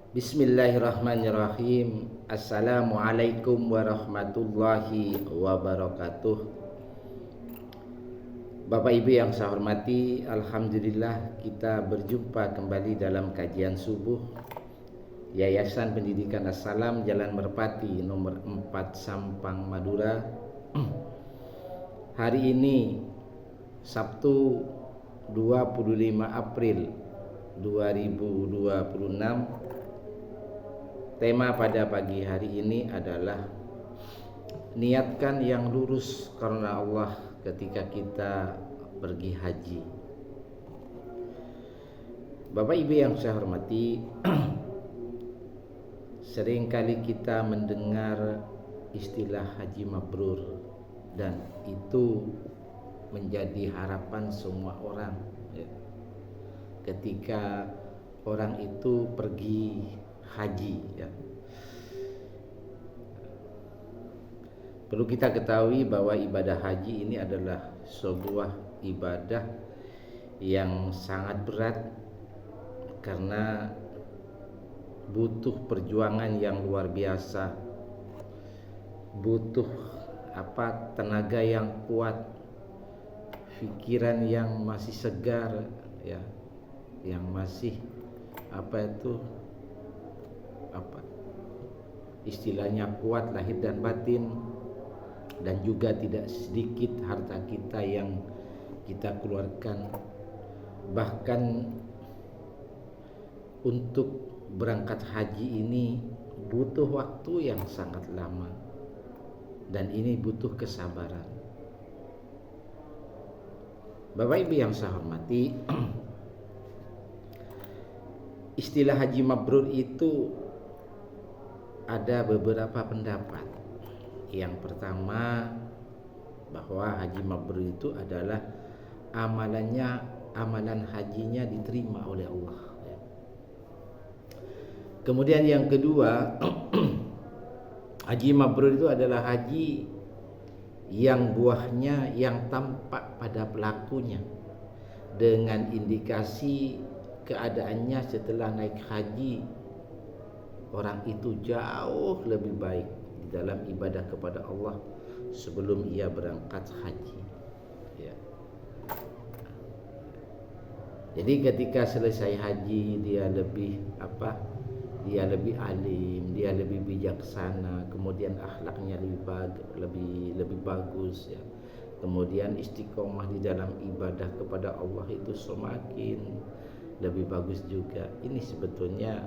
Bismillahirrahmanirrahim. Assalamualaikum warahmatullahi wabarakatuh. Bapak Ibu yang saya hormati, alhamdulillah kita berjumpa kembali dalam kajian subuh Yayasan Pendidikan As-Salam Jalan Merpati nomor 4 Sampang Madura. Hari ini Sabtu 25 April 2026. Tema pada pagi hari ini adalah niatkan yang lurus karena Allah ketika kita pergi haji. Bapak Ibu yang saya hormati, seringkali kita mendengar istilah haji mabrur dan itu menjadi harapan semua orang ya. Ketika orang itu pergi haji ya. Perlu kita ketahui bahwa ibadah haji ini adalah sebuah ibadah yang sangat berat karena butuh perjuangan yang luar biasa, butuh tenaga yang kuat, pikiran yang masih segar ya, yang masih istilahnya kuat lahir dan batin, dan juga tidak sedikit harta kita yang kita keluarkan. Bahkan untuk berangkat haji ini butuh waktu yang sangat lama dan ini butuh kesabaran. Bapak Ibu yang saya hormati, istilah haji mabrur itu ada beberapa pendapat. Yang pertama, bahwa haji mabrur itu adalah amalan hajinya diterima oleh Allah. Kemudian yang kedua, haji mabrur itu adalah haji yang buahnya yang tampak pada pelakunya dengan indikasi keadaannya setelah naik haji, orang itu jauh lebih baik di dalam ibadah kepada Allah sebelum ia berangkat haji ya. Jadi ketika selesai haji dia lebih alim, dia lebih bijaksana, kemudian akhlaknya lebih bagus ya. Kemudian istiqomah di dalam ibadah kepada Allah itu semakin lebih bagus juga. Ini sebetulnya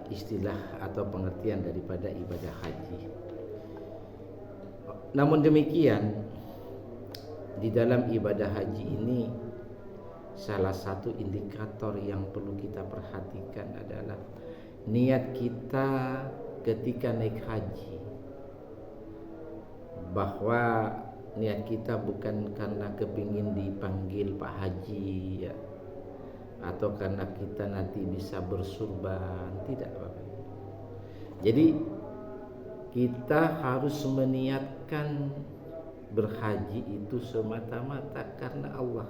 istilah atau pengertian daripada ibadah haji. Namun demikian, di dalam ibadah haji ini salah satu indikator yang perlu kita perhatikan adalah niat kita ketika naik haji, bahwa niat kita bukan karena kepingin dipanggil Pak Haji ya, atau karena kita nanti bisa bersurban, tidak Bapak. Jadi kita harus meniatkan berhaji itu semata-mata karena Allah.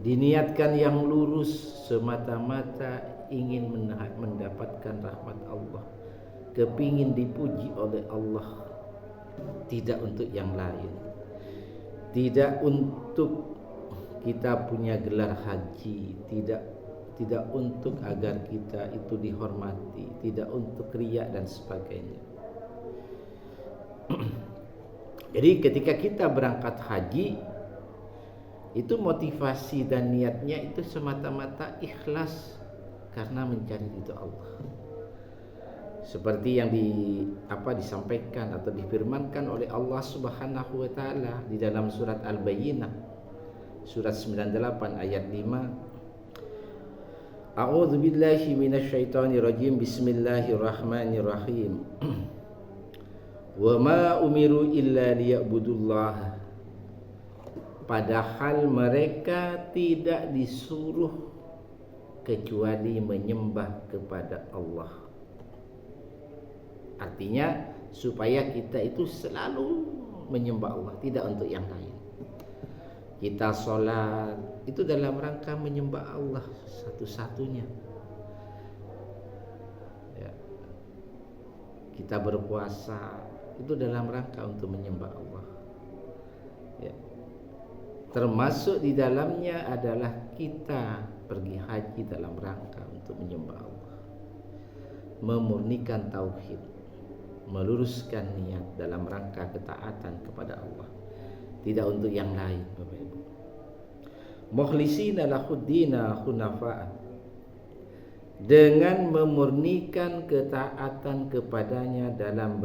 Diniatkan yang lurus semata-mata ingin mendapatkan rahmat Allah, kepingin dipuji oleh Allah, tidak untuk yang lain, tidak untuk kita punya gelar haji, tidak untuk agar kita itu dihormati, tidak untuk riya dan sebagainya. Jadi ketika kita berangkat haji, itu motivasi dan niatnya itu semata-mata ikhlas karena mencari ridho Allah. Seperti yang disampaikan atau difirmankan oleh Allah Subhanahu wa taala di dalam surat Al-Bayyinah surat 98 ayat 5. A'udzu billahi minasyaitonir rajim. Bismillahirrahmanirrahim. Wa ma umiru illa liya'budullah. Padahal mereka tidak disuruh kecuali menyembah kepada Allah. Artinya supaya kita itu selalu menyembah Allah, tidak untuk yang lain. kita sholat itu dalam rangka menyembah Allah satu-satunya. Ya. Kita berpuasa itu dalam rangka untuk menyembah Allah. Ya. Termasuk di dalamnya adalah kita pergi haji dalam rangka untuk menyembah Allah, memurnikan tauhid, meluruskan niat dalam rangka ketaatan kepada Allah, tidak untuk yang lain, Bapak Ibu. Mukhlisina lahuddina hunafa, dengan memurnikan ketaatan kepadanya dalam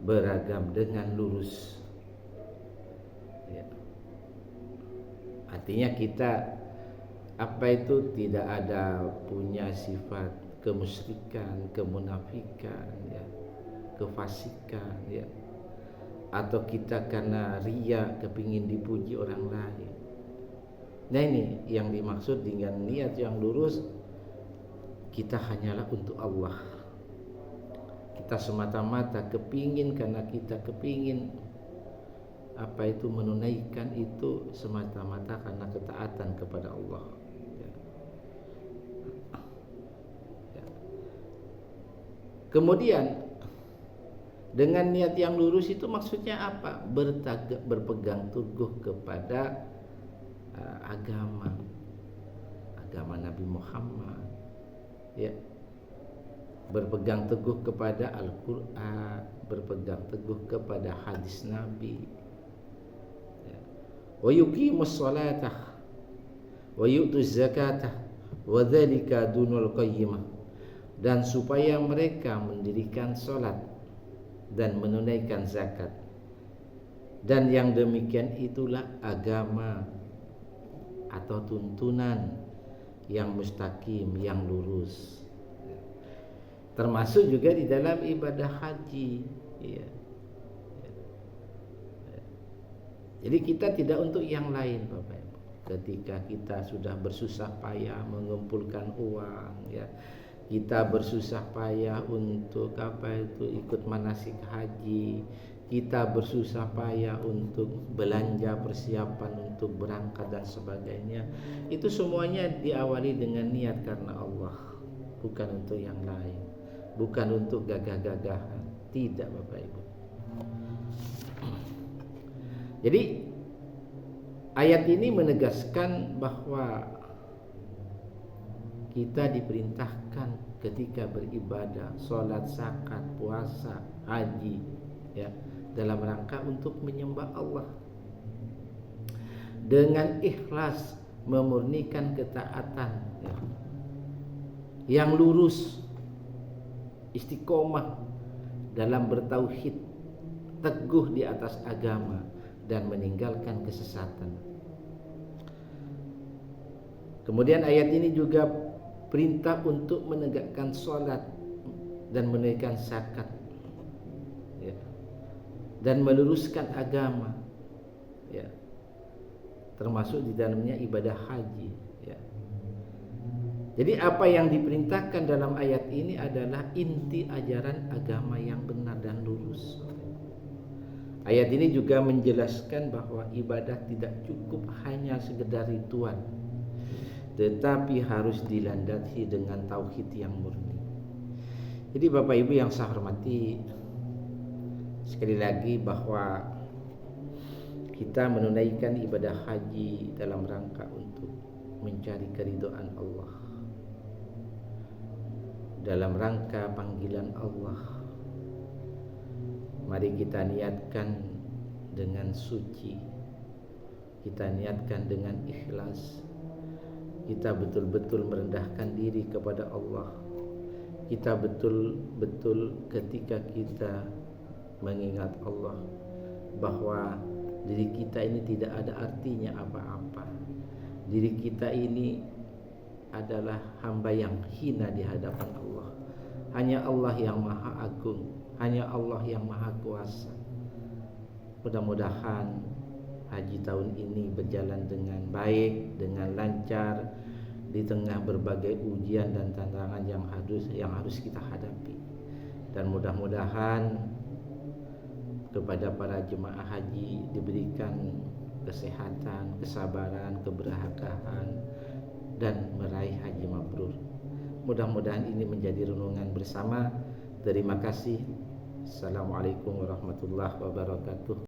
beragam dengan lurus. Ya. Artinya kita tidak ada punya sifat kemusyrikan, kemunafikan, ya, kefasikan, ya, atau kita karena riya kepingin dipuji orang lain. Nah, ini yang dimaksud dengan niat yang lurus. Kita hanyalah untuk Allah. Kita semata-mata kepingin karena kita kepingin menunaikan itu semata-mata karena ketaatan kepada Allah. Ya. Ya. Kemudian dengan niat yang lurus itu maksudnya apa? Berpegang teguh kepada agama Nabi Muhammad, ya, berpegang teguh kepada Al-Quran, berpegang teguh kepada hadis Nabi, ya. Wa yuqimus salatah wa yu'tuz zakatah wa dzalika dunul qayyimah, dan supaya mereka mendirikan salat dan menunaikan zakat, dan yang demikian itulah agama atau tuntunan yang mustaqim, yang lurus. Termasuk juga di dalam ibadah haji, ya. Jadi kita tidak untuk yang lain, Bapak Ibu. Ketika kita sudah bersusah payah mengumpulkan uang, ya, kita bersusah payah untuk ikut manasik haji, kita bersusah payah untuk belanja persiapan untuk berangkat dan sebagainya. Itu semuanya diawali dengan niat karena Allah, bukan untuk yang lain, bukan untuk gagah-gagahan. Tidak, Bapak Ibu. Jadi ayat ini menegaskan bahwa kita diperintahkan ketika beribadah, sholat, zakat, puasa, haji, ya, dalam rangka untuk menyembah Allah dengan ikhlas, memurnikan ketaatan, ya, yang lurus, istiqomah dalam bertauhid, teguh di atas agama dan meninggalkan kesesatan. Kemudian ayat ini juga perintah untuk menegakkan sholat dan menunaikan zakat, ya, dan meluruskan agama, ya, termasuk di dalamnya ibadah haji, ya. Jadi apa yang diperintahkan dalam ayat ini adalah inti ajaran agama yang benar dan lurus. Ayat ini juga menjelaskan bahwa ibadah tidak cukup hanya sekedar ritual, tetapi harus dilandasi dengan tauhid yang murni. Jadi Bapak Ibu yang saya hormati, sekali lagi bahwa kita menunaikan ibadah haji dalam rangka untuk mencari keridhaan Allah, dalam rangka panggilan Allah. Mari kita niatkan dengan suci, kita niatkan dengan ikhlas, kita betul-betul merendahkan diri kepada Allah. Kita betul-betul ketika kita mengingat Allah bahwa diri kita ini tidak ada artinya apa-apa. Diri kita ini adalah hamba yang hina di hadapan Allah. Hanya Allah yang maha agung, hanya Allah yang maha kuasa. Mudah-mudahan haji tahun ini berjalan dengan baik, dengan lancar, di tengah berbagai ujian dan tantangan yang harus kita hadapi. Dan mudah-mudahan kepada para jemaah haji diberikan kesehatan, kesabaran, keberkahan, dan meraih haji mabrur. Mudah-mudahan ini menjadi renungan bersama. Terima kasih. Assalamualaikum warahmatullahi wabarakatuh.